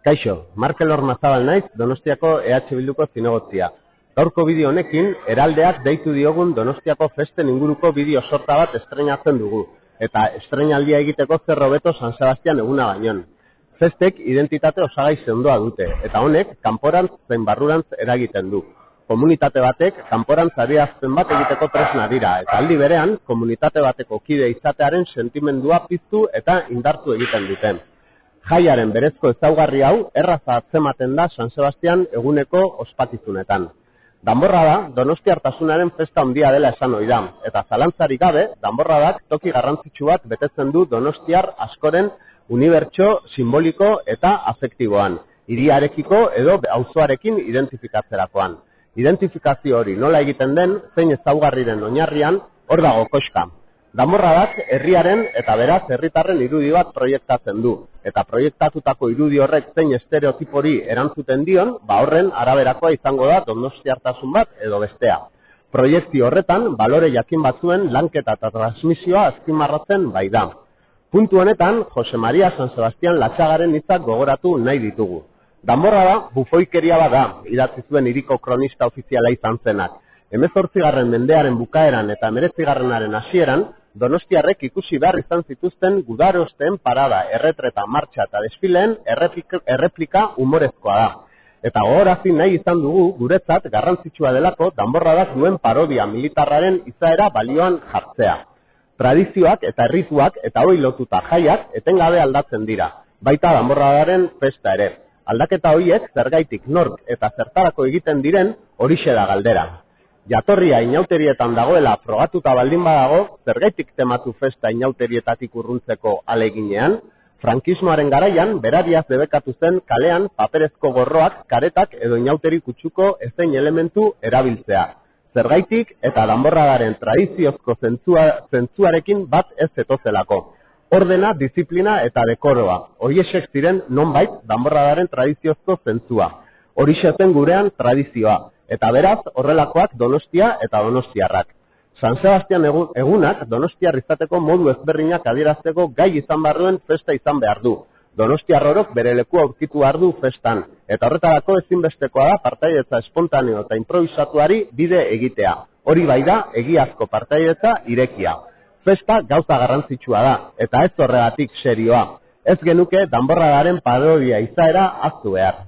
Kaixo, Markel Ormazabal naiz, Donostiako EH Bilduko zinegotzia. Gaurko bideo honekin, Heraldeak deitu diogun Donostiako festen inguruko bideo sorta bat estreinatzen dugu, eta estreinaldia egiteko zer hobeto San Sebastian eguna bainon. Festek identitate osagai sendoa dute, eta honek kanporantz zein barrurantz eragiten du. Komunitate batek kanporantz adierazpen bat egiteko tresna dira, eta aldi berean, komunitate bateko kide izatearen sentimendua piztu eta indartu egiten duten. Jaiaren berezko ezaugarri hau erraza atzematen da San Sebastian eguneko ospakizunetan. Danborrada donostiartasunaren festa handia dela esan ohi da, eta zalantzarik gabe, danborradak toki garrantzitsu bat betetzen du donostiar askoren unibertso simboliko eta afektiboan, hiriarekiko edo auzoarekin identifikatzerakoan. Identifikazio hori nola egiten den, zein ezaugarriren oinarrian, hor dago koxka. Danborradak herriaren eta beraz herritarren irudi bat proiektatzen du, eta proiektatutako irudi horrek zein estereotipori erantzuten dion, horren araberakoa izango da donostiartasun bat edo bestea. Proiektzio horretan, balore jakin batzuen lanketa eta transmisioa azpimarratzen bai da. Puntu honetan, Jose Maria San Sebastian Latxagaren hitzak gogoratu nahi ditugu. Danborrada bufoikeria bat da, idatzi zuen hiriko kronista ofiziala izan zenak. 18. mendearen bukaeran eta 19. hasieran, donostiarrek ikusi behar izan zituzten gudarosteen parada, erretreta, martxa eta desfileen erreplika humorezkoa da. Eta gogorazi nahi izan dugu guretzat garrantzitsua delako danborradak duen parodia militarraren izaera balioan jartzea. Tradizioak eta errituak eta hori lotuta jaiak etengabe aldatzen dira, baita danborradaren festa ere. Aldaketa horiek zergaitik nork eta zertarako egiten diren horixe da galdera. Jatorria inauterietan dagoela frogatuta baldin badago, zergaitik tematu festa inauterietatik urruntzeko aleginean, frankismoaren garaian berariaz debekatu zen kalean paperezko gorroak, karetak edo inauteri kutsuko ezein elementu erabiltzea. Zergaitik eta danborradaren tradiziozko zentzuarekin bat ez zetozelako. Ordena, disiplina eta dekoroa, horiexek ziren nonbait danborradaren tradiziozko zentzua. Horixe zen gurean tradizioa. Eta beraz, horrelakoak Donostia eta donostiarrak. San Sebastian egunak donostiar izateko modu ezberdinak adierazteko gai izan barruen festa izan behar du. Donostiarrorok bere lekua aurkitu behar du festan. Eta horretarako ezinbestekoa da partaidetza espontaneo eta improvisatuari bide egitea. Hori bai da egiazko partaidetza irekia. Festa gauza garrantzitsua da, eta ez horregatik serioa. Ez genuke danborradaren parodia izaera ahaztu behar.